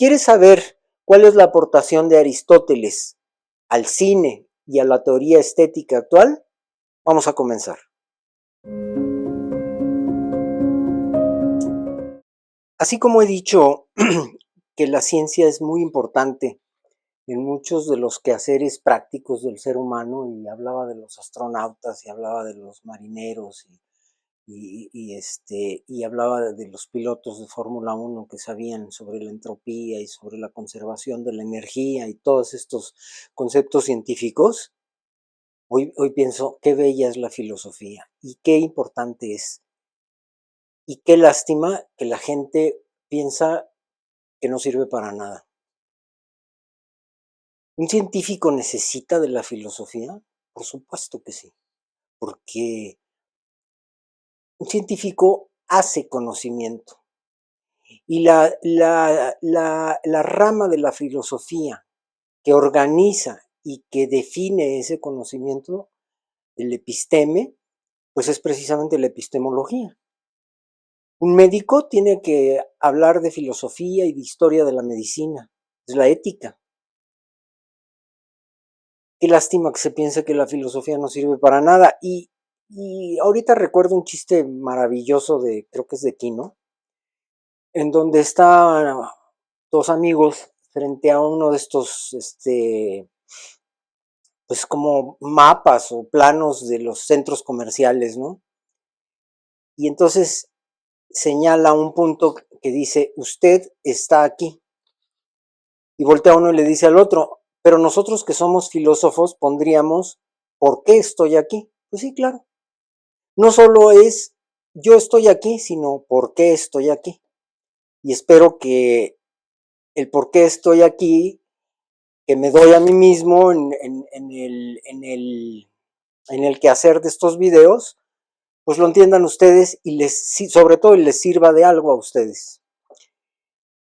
¿Quieres saber cuál es la aportación de Aristóteles al cine y a la teoría estética actual? Vamos a comenzar. Así como he dicho que la ciencia es muy importante en muchos de los quehaceres prácticos del ser humano, y hablaba de los astronautas, y hablaba de los marineros, y hablaba de los pilotos de Fórmula 1 que sabían sobre la entropía y sobre la conservación de la energía y todos estos conceptos científicos. Hoy pienso, qué bella es la filosofía y qué importante es. Y qué lástima que la gente piensa que no sirve para nada. ¿Un científico necesita de la filosofía? Por supuesto que sí, porque un científico hace conocimiento. Y la rama de la filosofía que organiza y que define ese conocimiento, el episteme, pues es precisamente la epistemología. Un médico tiene que hablar de filosofía y de historia de la medicina, es la ética. Qué lástima que se piense que la filosofía no sirve para nada. Y ahorita recuerdo un chiste maravilloso creo que es de Quino, en donde están dos amigos frente a uno de estos, pues como mapas o planos de los centros comerciales, ¿no? Y entonces señala un punto que dice, usted está aquí. Y voltea uno y le dice al otro, pero nosotros que somos filósofos pondríamos, ¿por qué estoy aquí? Pues sí, claro. No solo es yo estoy aquí, sino por qué estoy aquí. Y espero que el por qué estoy aquí, que me doy a mí mismo en el quehacer de estos videos, pues lo entiendan ustedes y sobre todo les sirva de algo a ustedes.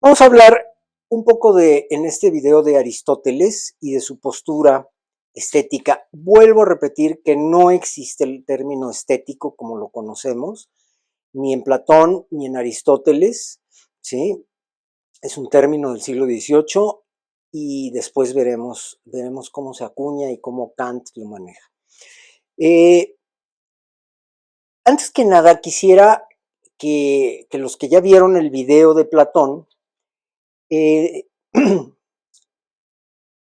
Vamos a hablar un poco en este video de Aristóteles y de su postura estética. Vuelvo a repetir que no existe el término estético como lo conocemos, ni en Platón ni en Aristóteles, ¿sí? Es un término del siglo XVIII y después veremos cómo se acuña y cómo Kant lo maneja. Antes que nada, quisiera que los que ya vieron el video de Platón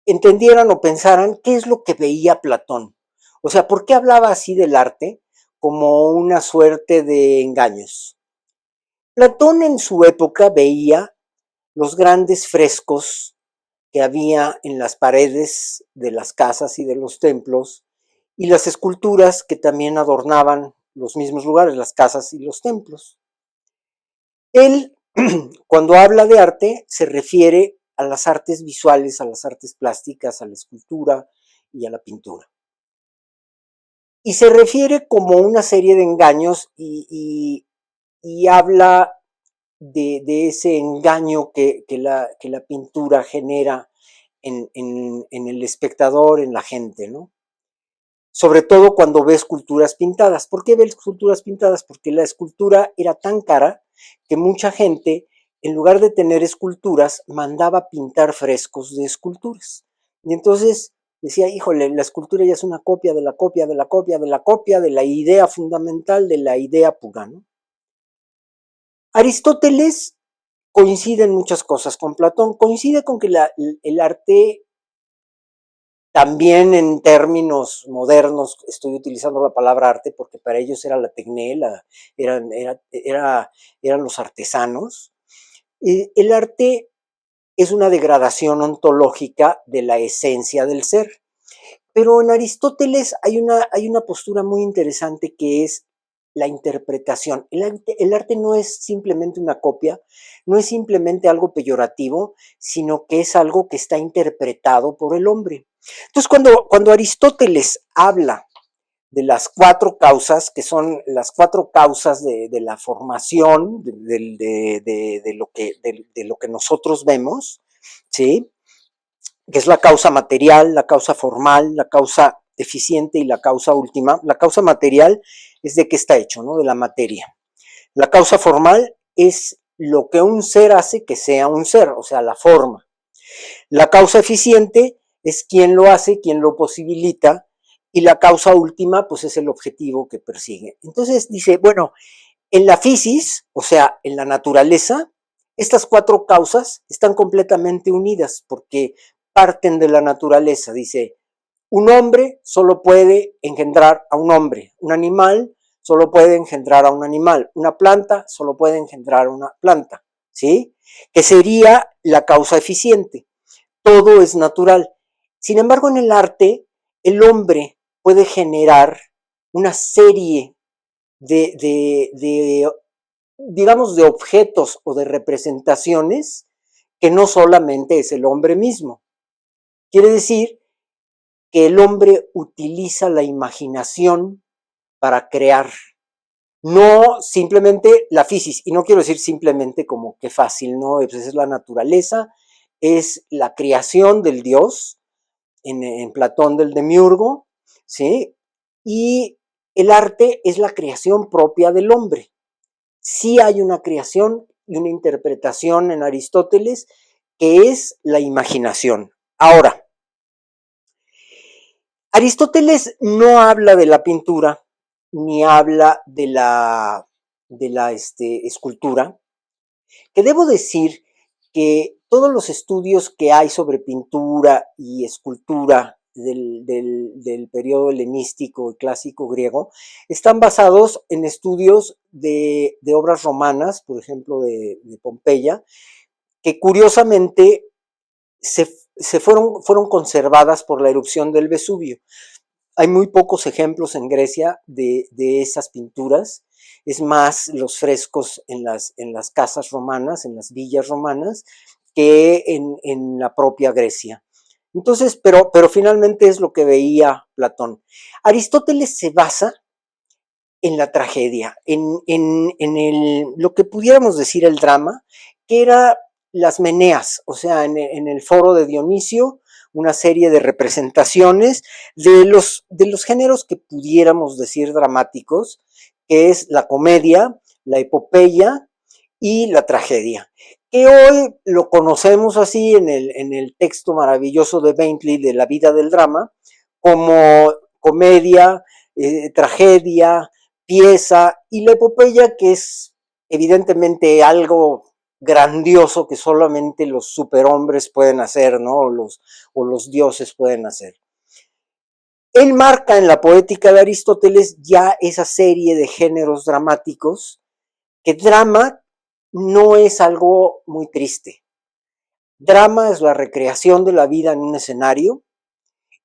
entendieran o pensaran qué es lo que veía Platón. O sea, ¿por qué hablaba así del arte como una suerte de engaños? Platón en su época veía los grandes frescos que había en las paredes de las casas y de los templos y las esculturas que también adornaban los mismos lugares, las casas y los templos. Él, cuando habla de arte, se refiere a las artes visuales, a las artes plásticas, a la escultura y a la pintura. Y se refiere como una serie de engaños y habla de ese engaño que la pintura genera en el espectador, en la gente, ¿no? Sobre todo cuando ve esculturas pintadas. ¿Por qué ve esculturas pintadas? Porque la escultura era tan cara que mucha gente, en lugar de tener esculturas, mandaba pintar frescos de esculturas. Y entonces decía, híjole, la escultura ya es una copia de la copia de la copia de la copia de la idea fundamental, de la idea pura, ¿no? Aristóteles coincide en muchas cosas con Platón, coincide con que el arte, también en términos modernos, estoy utilizando la palabra arte porque para ellos era la tecné, eran los artesanos. El arte es una degradación ontológica de la esencia del ser. Pero en Aristóteles hay una postura muy interesante que es la interpretación. El arte no es simplemente una copia, no es simplemente algo peyorativo, sino que es algo que está interpretado por el hombre. Entonces, cuando Aristóteles habla de las 4 causas, que son las 4 causas de la formación de lo que nosotros vemos, ¿sí? Que es la causa material, la causa formal, la causa eficiente y la causa última. La causa material es de qué está hecho, ¿no? De la materia. La causa formal es lo que un ser hace que sea un ser, o sea, la forma. La causa eficiente es quien lo hace, quien lo posibilita, y la causa última, pues es el objetivo que persigue. Entonces dice, bueno, en la fisis, o sea, en la naturaleza, estas cuatro causas están completamente unidas porque parten de la naturaleza. Dice, un hombre solo puede engendrar a un hombre, un animal solo puede engendrar a un animal, una planta solo puede engendrar a una planta, ¿sí? Que sería la causa eficiente. Todo es natural. Sin embargo, en el arte, el hombre puede generar una serie de digamos, de objetos o de representaciones que no solamente es el hombre mismo. Quiere decir que el hombre utiliza la imaginación para crear, no simplemente la fisis, y no quiero decir simplemente como que fácil, no, pues es la naturaleza, es la creación del Dios, en Platón del Demiurgo, ¿sí? Y el arte es la creación propia del hombre. Sí hay una creación y una interpretación en Aristóteles que es la imaginación. Ahora, Aristóteles no habla de la pintura ni habla de la escultura, que debo decir que todos los estudios que hay sobre pintura y escultura del periodo helenístico y clásico griego están basados en estudios de obras romanas, por ejemplo de Pompeya, que curiosamente fueron conservadas por la erupción del Vesubio. Hay muy pocos ejemplos en Grecia de esas pinturas, es más los frescos en las casas romanas, en las villas romanas, que en la propia Grecia. Entonces, pero finalmente es lo que veía Platón. Aristóteles se basa en la tragedia, lo que pudiéramos decir el drama, que era las Meneas, o sea, en el foro de Dionisio, una serie de representaciones de los géneros que pudiéramos decir dramáticos, que es la comedia, la epopeya y la tragedia, que hoy lo conocemos así en el texto maravilloso de Bentley de La vida del drama, como comedia, tragedia, pieza, y la epopeya, que es evidentemente algo grandioso que solamente los superhombres pueden hacer, ¿no? O los dioses pueden hacer. Él marca en la poética de Aristóteles ya esa serie de géneros dramáticos, que drama no es algo muy triste. Drama es la recreación de la vida en un escenario,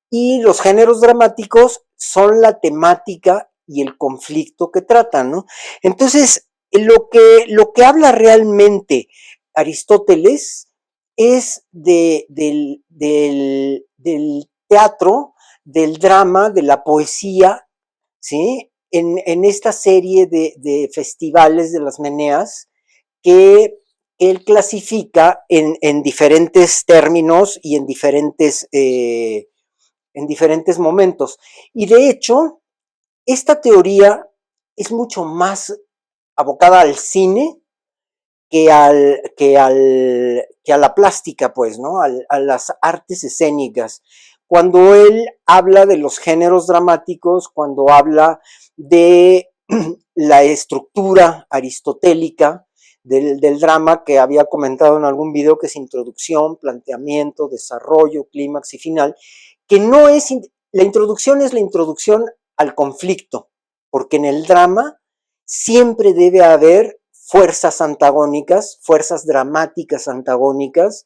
y los géneros dramáticos son la temática y el conflicto que tratan, ¿no? Entonces, lo que habla realmente Aristóteles es del teatro, del drama, de la poesía, ¿sí? En esta serie de festivales de las Meneas que él clasifica en diferentes términos y en diferentes momentos. Y de hecho, esta teoría es mucho más abocada al cine que a la plástica, pues, ¿no? A las artes escénicas. Cuando él habla de los géneros dramáticos, cuando habla de la estructura aristotélica del drama, que había comentado en algún video, que es introducción, planteamiento, desarrollo, clímax y final, que no es, la introducción es la introducción al conflicto, porque en el drama siempre debe haber fuerzas antagónicas, fuerzas dramáticas antagónicas,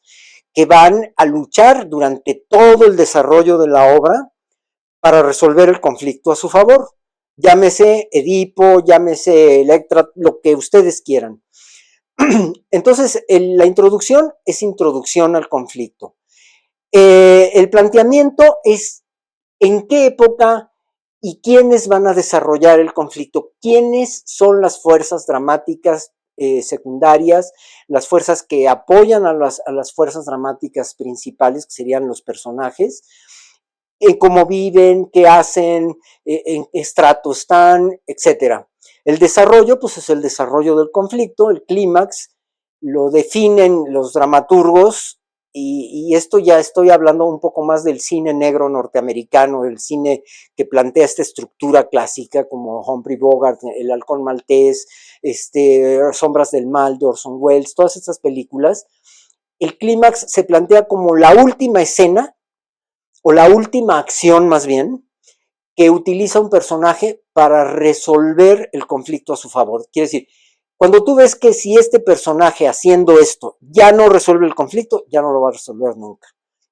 que van a luchar durante todo el desarrollo de la obra para resolver el conflicto a su favor. Llámese Edipo, llámese Electra, lo que ustedes quieran. Entonces, la introducción es introducción al conflicto. El planteamiento es en qué época y quiénes van a desarrollar el conflicto, quiénes son las fuerzas dramáticas secundarias, las fuerzas que apoyan a las fuerzas dramáticas principales, que serían los personajes, cómo viven, qué hacen, en qué estrato están, etc. El desarrollo, pues es el desarrollo del conflicto, el clímax, lo definen los dramaturgos, y esto ya estoy hablando un poco más del cine negro norteamericano, el cine que plantea esta estructura clásica como Humphrey Bogart, El Halcón Maltés, Sombras del Mal de Orson Welles, todas estas películas. El clímax se plantea como la última escena, o la última acción más bien, que utiliza un personaje para resolver el conflicto a su favor. Quiere decir, cuando tú ves que si este personaje haciendo esto ya no resuelve el conflicto, ya no lo va a resolver nunca.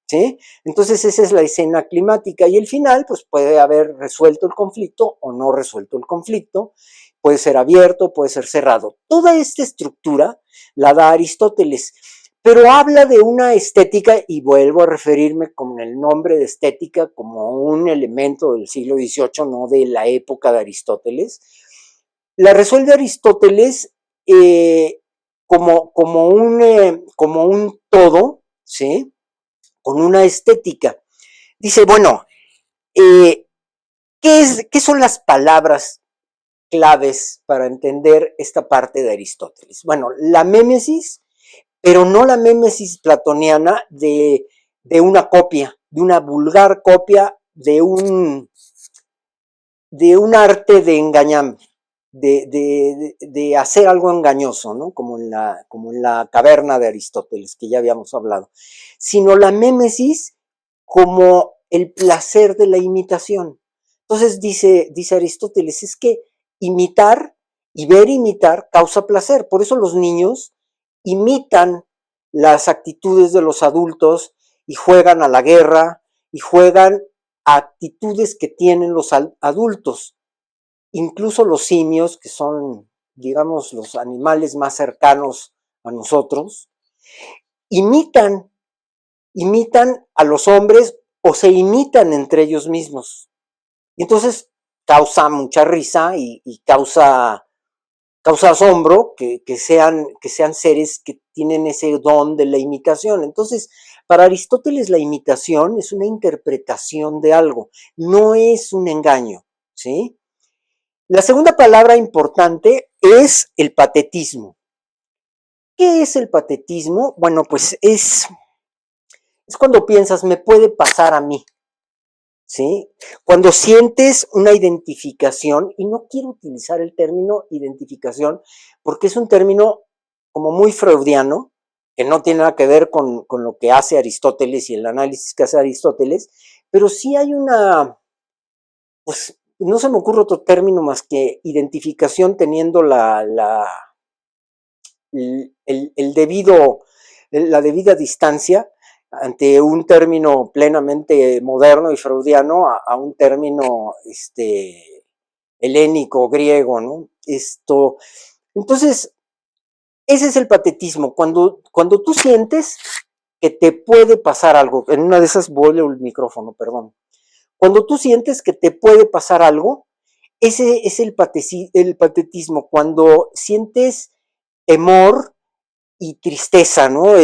¿Sí? Entonces esa es la escena climática, y el final pues puede haber resuelto el conflicto o no resuelto el conflicto, puede ser abierto, puede ser cerrado. Toda esta estructura la da Aristóteles, pero habla de una estética, y vuelvo a referirme con el nombre de estética como un elemento del siglo XVIII, no de la época de Aristóteles. La resuelve Aristóteles como un todo, ¿sí? Con una estética. Dice, bueno, ¿qué son las palabras claves para entender esta parte de Aristóteles? Bueno, la mémesis, pero no la mémesis platoniana de una copia, de una vulgar copia de un arte de engañar, de hacer algo engañoso, ¿no? Como en la caverna de Aristóteles, que ya habíamos hablado, sino la mémesis como el placer de la imitación. Entonces dice Aristóteles, es que imitar y ver imitar causa placer, por eso los niños imitan las actitudes de los adultos y juegan a la guerra y juegan a actitudes que tienen los adultos. Incluso los simios, que son, digamos, los animales más cercanos a nosotros, imitan, imitan a los hombres o se imitan entre ellos mismos. Y entonces causa mucha risa y causa asombro que sean seres que tienen ese don de la imitación. Entonces, para Aristóteles la imitación es una interpretación de algo, no es un engaño, ¿sí? La segunda palabra importante es el patetismo. ¿Qué es el patetismo? Bueno, pues es cuando piensas, me puede pasar a mí, ¿sí? Cuando sientes una identificación, y no quiero utilizar el término identificación, porque es un término como muy freudiano, que no tiene nada que ver con lo que hace Aristóteles y el análisis que hace Aristóteles, pero sí hay una, pues no se me ocurre otro término más que identificación teniendo el debido, la debida distancia ante un término plenamente moderno y freudiano a un término helénico, griego, ¿no? Entonces, ese es el patetismo, cuando tú sientes que te puede pasar algo, en una de esas vuelve el micrófono, perdón, cuando tú sientes que te puede pasar algo, ese es el patetismo, cuando sientes temor y tristeza, ¿no?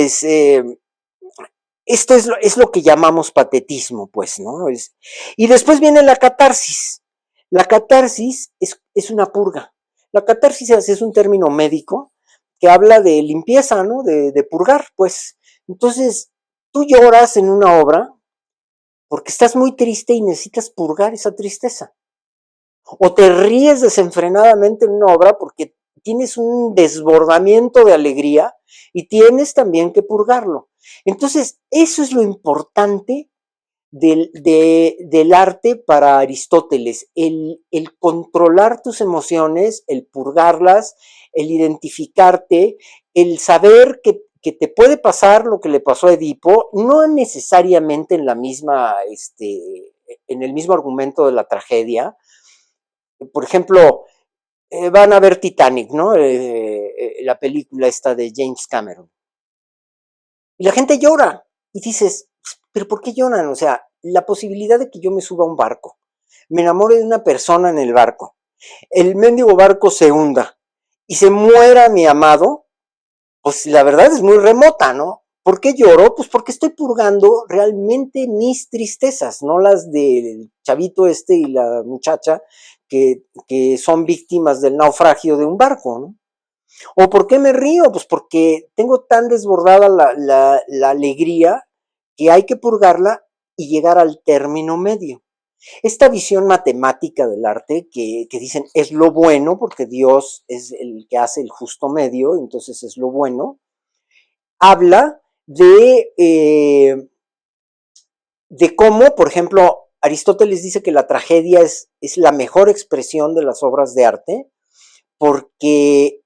Esto es lo que llamamos patetismo, pues, ¿no? Y después viene la catarsis. La catarsis es una purga. La catarsis es un término médico que habla de limpieza, ¿no? De purgar, pues. Entonces, tú lloras en una obra porque estás muy triste y necesitas purgar esa tristeza. O te ríes desenfrenadamente en una obra porque tienes un desbordamiento de alegría y tienes también que purgarlo. Entonces, eso es lo importante del arte para Aristóteles, el controlar tus emociones, el purgarlas, el identificarte, el saber que te puede pasar lo que le pasó a Edipo, no necesariamente en la misma, en el mismo argumento de la tragedia. Por ejemplo, van a ver Titanic, ¿no? La película esta de James Cameron. Y la gente llora. Y dices, ¿pero por qué lloran? O sea, la posibilidad de que yo me suba a un barco, me enamore de una persona en el barco, el mendigo barco se hunda y se muera mi amado, pues la verdad es muy remota, ¿no? ¿Por qué lloro? Pues porque estoy purgando realmente mis tristezas, no las del chavito y la muchacha que son víctimas del naufragio de un barco, ¿no? ¿O por qué me río? Pues porque tengo tan desbordada la alegría que hay que purgarla y llegar al término medio. Esta visión matemática del arte que dicen es lo bueno, porque Dios es el que hace el justo medio, entonces es lo bueno, habla de cómo, por ejemplo, Aristóteles dice que la tragedia es la mejor expresión de las obras de arte porque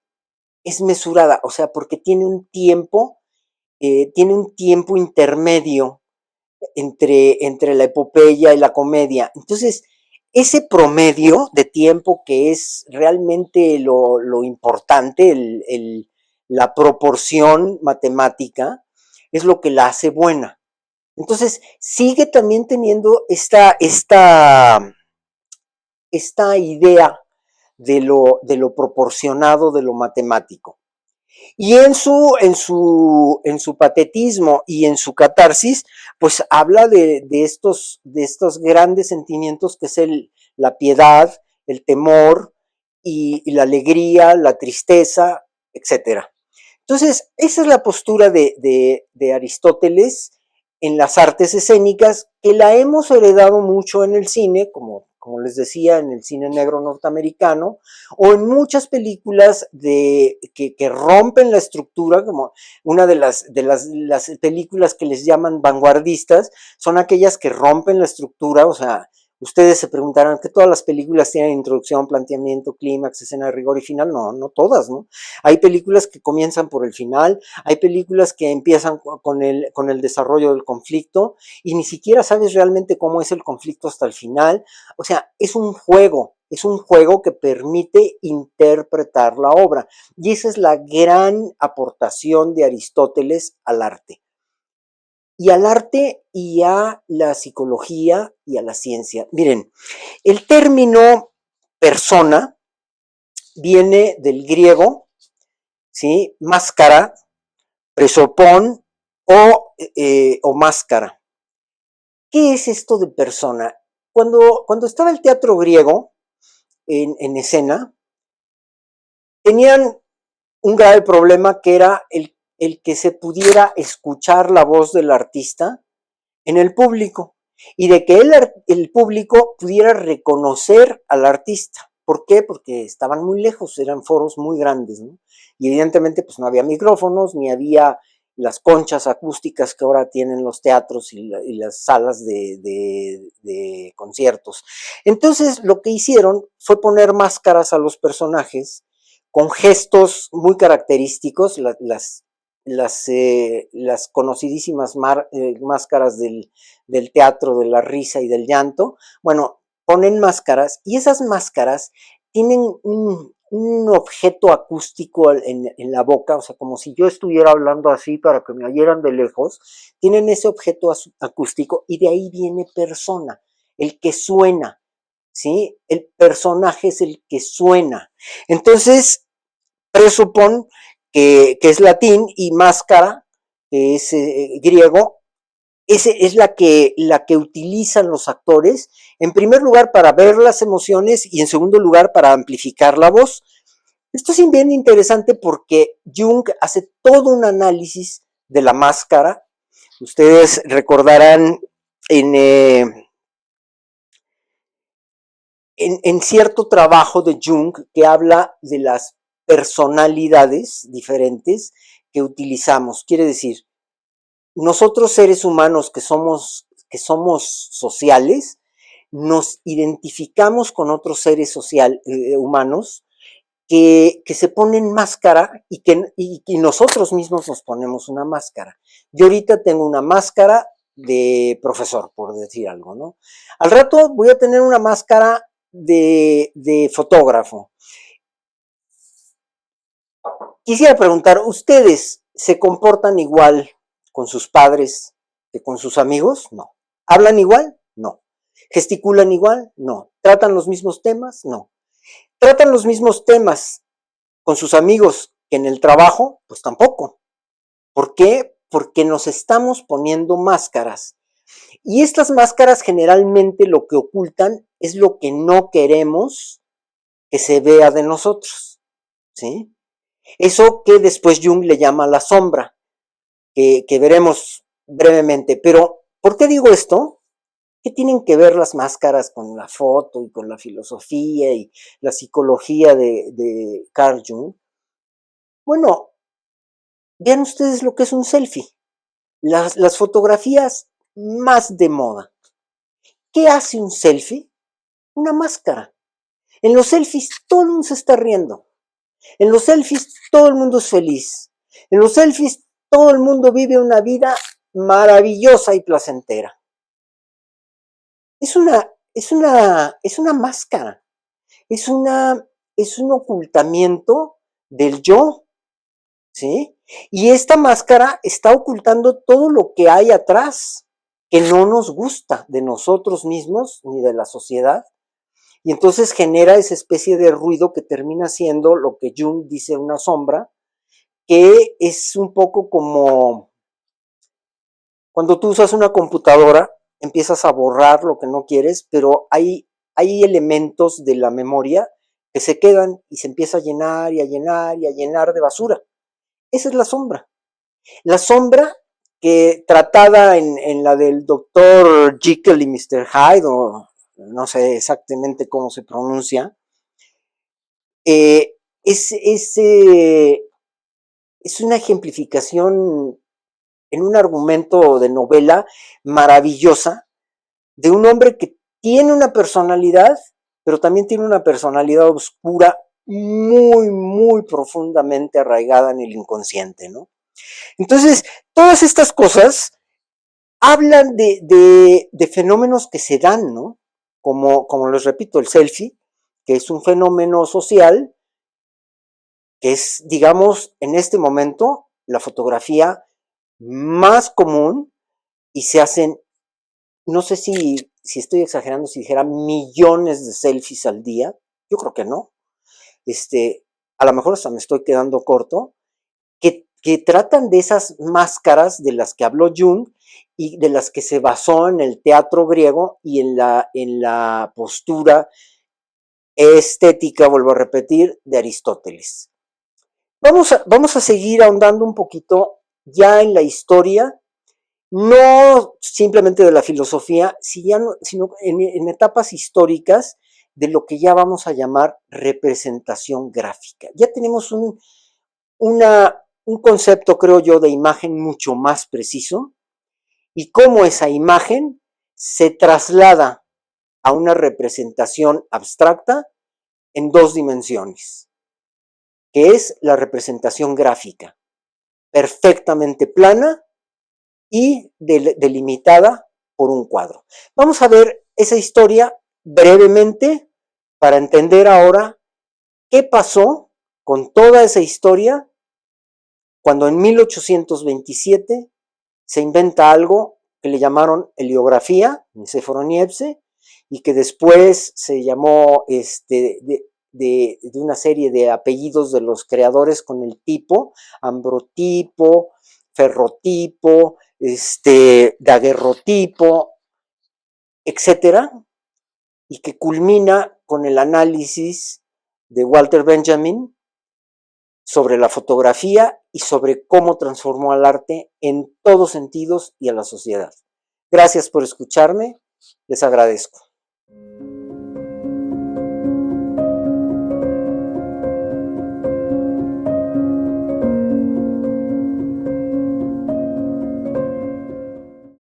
es mesurada, o sea, porque tiene un tiempo intermedio entre la epopeya y la comedia. Entonces, ese promedio de tiempo que es realmente lo importante, la proporción matemática, es lo que la hace buena. Entonces, sigue también teniendo esta idea de lo proporcionado de lo matemático. Y en su patetismo y en su catarsis, pues habla de estos grandes sentimientos que es la piedad, el temor y la alegría, la tristeza, etcétera. Entonces, esa es la postura de Aristóteles en las artes escénicas, que la hemos heredado mucho en el cine, como les decía, en el cine negro norteamericano, o en muchas películas que rompen la estructura, como una de las películas que les llaman vanguardistas, son aquellas que rompen la estructura, o sea, ustedes se preguntarán que todas las películas tienen introducción, planteamiento, clímax, escena de rigor y final. No, no todas, ¿no? Hay películas que comienzan por el final, hay películas que empiezan con el desarrollo del conflicto y ni siquiera sabes realmente cómo es el conflicto hasta el final. O sea, es un juego que permite interpretar la obra. Y esa es la gran aportación de Aristóteles al arte. Y al arte y a la psicología y a la ciencia. Miren, el término persona viene del griego, ¿sí? Máscara, presopón o máscara. ¿Qué es esto de persona? Cuando estaba el teatro griego en escena, tenían un grave problema que era el que se pudiera escuchar la voz del artista en el público y de que el público pudiera reconocer al artista. ¿Por qué? Porque estaban muy lejos, eran foros muy grandes, ¿no? Y evidentemente pues no había micrófonos, ni había las conchas acústicas que ahora tienen los teatros y las salas de conciertos. Entonces lo que hicieron fue poner máscaras a los personajes con gestos muy característicos, las conocidísimas máscaras del teatro, de la risa y del llanto. Bueno, ponen máscaras y esas máscaras tienen un objeto acústico en la boca, o sea, como si yo estuviera hablando así para que me oyeran de lejos, tienen ese objeto acústico y de ahí viene persona, el que suena, ¿sí? El personaje es el que suena. Entonces, presupón que es latín, y máscara, que es griego, es la que utilizan los actores, en primer lugar para ver las emociones y en segundo lugar para amplificar la voz. Esto es bien interesante porque Jung hace todo un análisis de la máscara. Ustedes recordarán en, eh, en cierto trabajo de Jung que habla de las personalidades diferentes que utilizamos. Quiere decir, nosotros seres humanos que somos sociales, nos identificamos con otros seres humanos que se ponen máscara y nosotros mismos nos ponemos una máscara. Yo ahorita tengo una máscara de profesor, por decir algo, ¿no? Al rato voy a tener una máscara de fotógrafo. Quisiera preguntar, ¿ustedes se comportan igual con sus padres que con sus amigos? No. ¿Hablan igual? No. ¿Gesticulan igual? No. ¿Tratan los mismos temas? No. ¿Tratan los mismos temas con sus amigos que en el trabajo? Pues tampoco. ¿Por qué? Porque nos estamos poniendo máscaras. Y estas máscaras generalmente lo que ocultan es lo que no queremos que se vea de nosotros, ¿sí? Eso que después Jung le llama la sombra, que veremos brevemente. Pero, ¿por qué digo esto? ¿Qué tienen que ver las máscaras con la foto y con la filosofía y la psicología de Carl Jung? Bueno, vean ustedes lo que es un selfie. Las fotografías más de moda. ¿Qué hace un selfie? Una máscara. En los selfies todo el mundo se está riendo. En los selfies todo el mundo es feliz. En los selfies todo el mundo vive una vida maravillosa y placentera. Es una máscara. Es un ocultamiento del yo, ¿sí? Y esta máscara está ocultando todo lo que hay atrás, que no nos gusta de nosotros mismos ni de la sociedad. Y entonces genera esa especie de ruido que termina siendo lo que Jung dice una sombra, que es un poco como cuando tú usas una computadora, empiezas a borrar lo que no quieres, pero hay elementos de la memoria que se quedan y se empieza a llenar y a llenar y a llenar de basura. Esa es la sombra. La sombra que tratada en la del doctor Jekyll y Mr. Hyde, o no sé exactamente cómo se pronuncia, eh, es, es, eh, es una ejemplificación en un argumento de novela maravillosa de un hombre que tiene una personalidad, pero también tiene una personalidad oscura muy, muy profundamente arraigada en el inconsciente, ¿no? Entonces, todas estas cosas hablan de fenómenos que se dan, ¿no? Como les repito, el selfie, que es un fenómeno social, que es, digamos, en este momento, la fotografía más común y se hacen, no sé si estoy exagerando, si dijera millones de selfies al día, yo creo que no, a lo mejor hasta me estoy quedando corto, que tratan de esas máscaras de las que habló Jung y de las que se basó en el teatro griego y en la postura estética, vuelvo a repetir, de Aristóteles. Vamos a seguir ahondando un poquito ya en la historia, no simplemente de la filosofía, sino en etapas históricas de lo que ya vamos a llamar representación gráfica. Ya tenemos un concepto, creo yo, de imagen mucho más preciso y cómo esa imagen se traslada a una representación abstracta en dos dimensiones, que es la representación gráfica, perfectamente plana y delimitada por un cuadro. Vamos a ver esa historia brevemente para entender ahora qué pasó con toda esa historia cuando en 1827 se inventa algo que le llamaron heliografía, Nicéforo Niepce, y que después se llamó de una serie de apellidos de los creadores con el tipo, ambrotipo, ferrotipo, daguerrotipo, etcétera, y que culmina con el análisis de Walter Benjamin sobre la fotografía y sobre cómo transformó al arte en todos sentidos y a la sociedad. Gracias por escucharme, les agradezco.